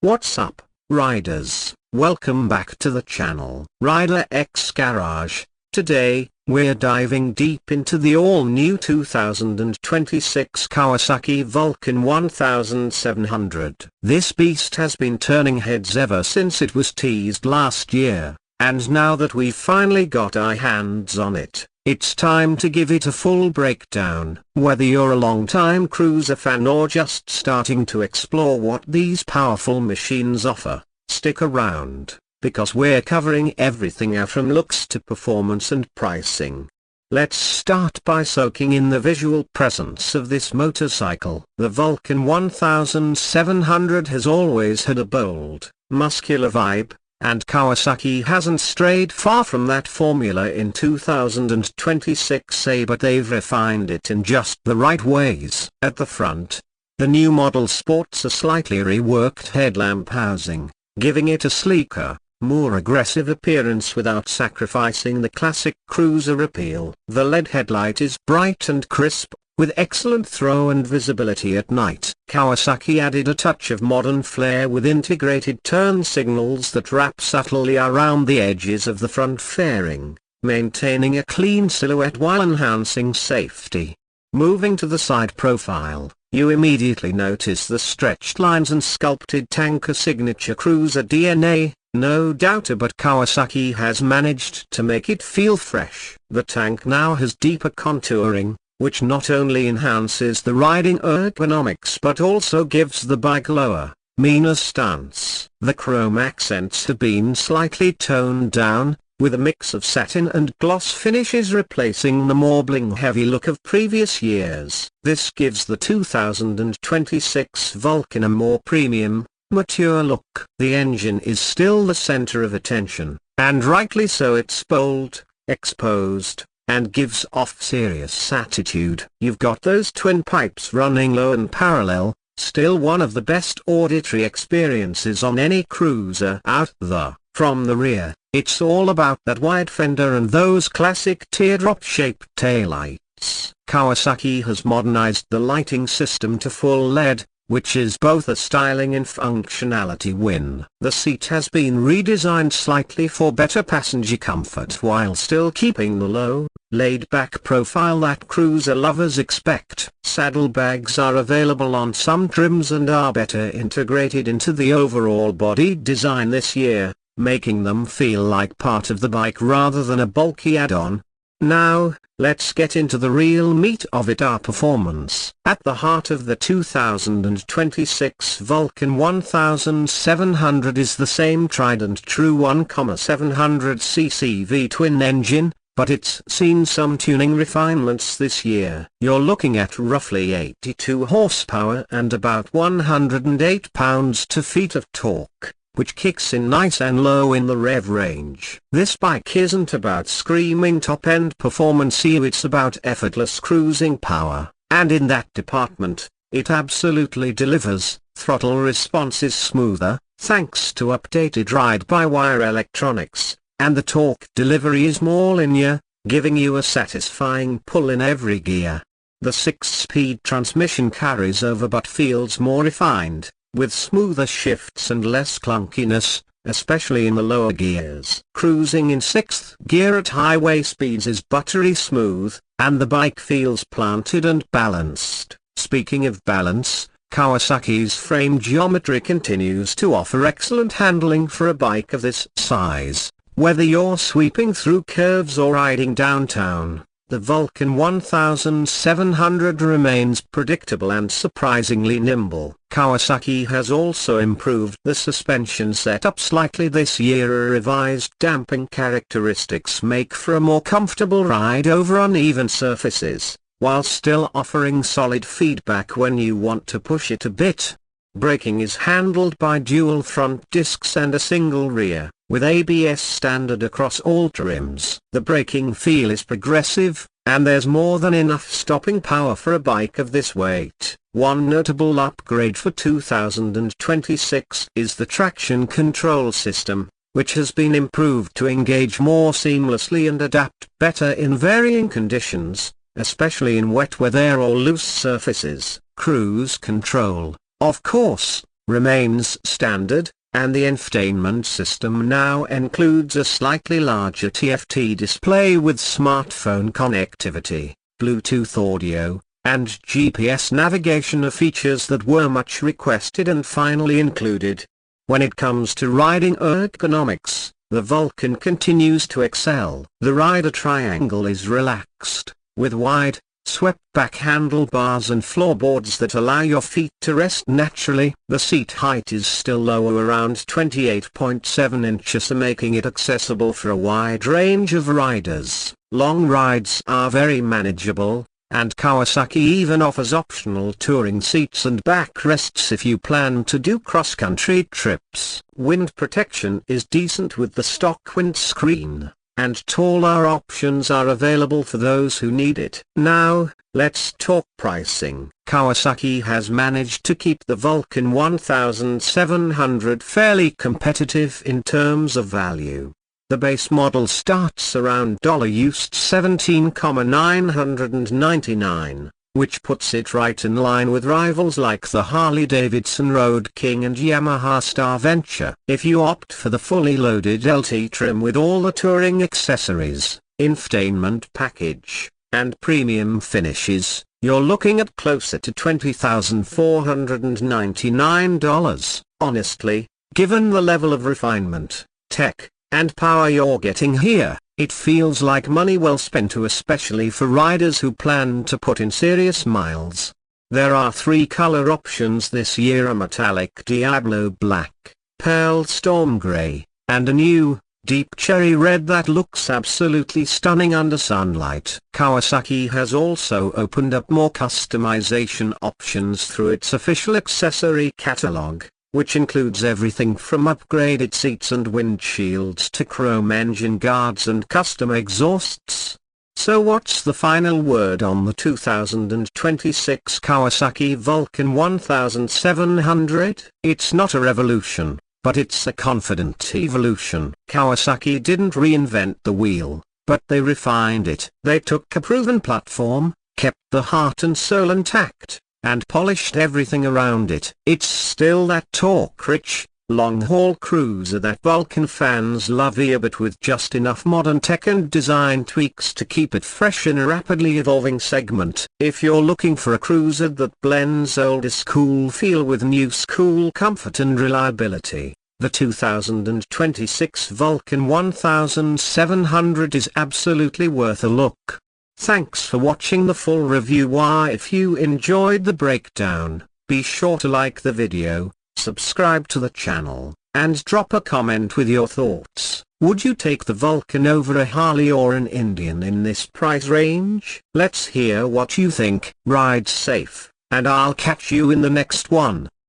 What's up, riders? Welcome back to the channel Rider X Garage. Today, we're diving deep into the all-new 2026 Kawasaki Vulcan 1700. This beast has been turning heads ever since it was teased last year, and now that we've finally got our hands on it, it's time to give it a full breakdown. Whether you're a long-time cruiser fan or just starting to explore what these powerful machines offer, stick around, because we're covering everything from looks to performance and pricing. Let's start by soaking in the visual presence of this motorcycle. The Vulcan 1700 has always had a bold, muscular vibe, and Kawasaki hasn't strayed far from that formula in 2026, but they've refined it in just the right ways. At the front, the new model sports a slightly reworked headlamp housing, giving it a sleeker, more aggressive appearance without sacrificing the classic cruiser appeal. The LED headlight is bright and crisp, with excellent throw and visibility at night. Kawasaki added a touch of modern flair with integrated turn signals that wrap subtly around the edges of the front fairing, maintaining a clean silhouette while enhancing safety. Moving to the side profile, you immediately notice the stretched lines and sculpted tanker signature cruiser DNA. No doubt about Kawasaki has managed to make it feel fresh. The tank now has deeper contouring, which not only enhances the riding ergonomics but also gives the bike lower, meaner stance. The chrome accents have been slightly toned down, with a mix of satin and gloss finishes replacing the more bling-heavy look of previous years. This gives the 2026 Vulcan a more premium, mature look. The engine is still the center of attention, and rightly so. It's bold, exposed, and gives off serious attitude. You've got those twin pipes running low and parallel, still one of the best auditory experiences on any cruiser out there. From the rear, it's all about that wide fender and those classic teardrop-shaped taillights. Kawasaki has modernized the lighting system to full LED, which is both a styling and functionality win. The seat has been redesigned slightly for better passenger comfort while still keeping the low, laid-back profile that cruiser lovers expect. Saddlebags are available on some trims and are better integrated into the overall body design this year, making them feel like part of the bike rather than a bulky add-on. Now, let's get into the real meat of it, our performance. At the heart of the 2026 Vulcan 1700 is the same tried and true 1,700cc V-twin engine, but it's seen some tuning refinements this year. You're looking at roughly 82 horsepower and about 108 pounds-to-feet of torque, which kicks in nice and low in the rev range. This bike isn't about screaming top-end performance, it's about effortless cruising power, and in that department, it absolutely delivers. Throttle response is smoother, thanks to updated ride-by-wire electronics, and the torque delivery is more linear, giving you a satisfying pull in every gear. The 6-speed transmission carries over but feels more refined, with smoother shifts and less clunkiness, especially in the lower gears. Cruising in 6th gear at highway speeds is buttery smooth, and the bike feels planted and balanced. Speaking of balance, Kawasaki's frame geometry continues to offer excellent handling for a bike of this size. Whether you're sweeping through curves or riding downtown, the Vulcan 1700 remains predictable and surprisingly nimble. Kawasaki has also improved the suspension setup slightly this year. A revised damping characteristics make for a more comfortable ride over uneven surfaces, while still offering solid feedback when you want to push it a bit. Braking is handled by dual front discs and a single rear, with ABS standard across all trims. The braking feel is progressive, and there's more than enough stopping power for a bike of this weight. One notable upgrade for 2026 is the traction control system, which has been improved to engage more seamlessly and adapt better in varying conditions, especially in wet weather or loose surfaces. Cruise control, of course, remains standard, and the infotainment system now includes a slightly larger TFT display with smartphone connectivity, Bluetooth audio, and GPS navigation, are features that were much requested and finally included. When it comes to riding ergonomics, the Vulcan continues to excel. The rider triangle is relaxed, with wide, swept-back handlebars and floorboards that allow your feet to rest naturally. The seat height is still lower, around 28.7 inches, making it accessible for a wide range of riders. Long rides are very manageable, and Kawasaki even offers optional touring seats and backrests if you plan to do cross-country trips. Wind protection is decent with the stock windscreen, and taller options are available for those who need it. Now, let's talk pricing. Kawasaki has managed to keep the Vulcan 1700 fairly competitive in terms of value. The base model starts around used $17,999, which puts it right in line with rivals like the Harley-Davidson Road King and Yamaha Star Venture. If you opt for the fully loaded LT trim with all the touring accessories, infotainment package, and premium finishes, you're looking at closer to $20,499. Honestly, given the level of refinement, tech, and power you're getting here, it feels like money well spent, especially for riders who plan to put in serious miles. There are 3 color options this year: a metallic Diablo Black, Pearl Storm Grey, and a new, deep cherry red that looks absolutely stunning under sunlight. Kawasaki has also opened up more customization options through its official accessory catalog, which includes everything from upgraded seats and windshields to chrome engine guards and custom exhausts. So what's the final word on the 2026 Kawasaki Vulcan 1700? It's not a revolution, but it's a confident evolution. Kawasaki didn't reinvent the wheel, but they refined it. They took a proven platform, kept the heart and soul intact, and polished everything around it. It's still that torque-rich, long-haul cruiser that Vulcan fans love here, but with just enough modern tech and design tweaks to keep it fresh in a rapidly evolving segment. If you're looking for a cruiser that blends old school feel with new school comfort and reliability, the 2026 Vulcan 1700 is absolutely worth a look. Thanks for watching the full review. If you enjoyed the breakdown, be sure to like the video, subscribe to the channel, and drop a comment with your thoughts. Would you take the Vulcan over a Harley or an Indian in this price range? Let's hear what you think. Ride safe, and I'll catch you in the next one.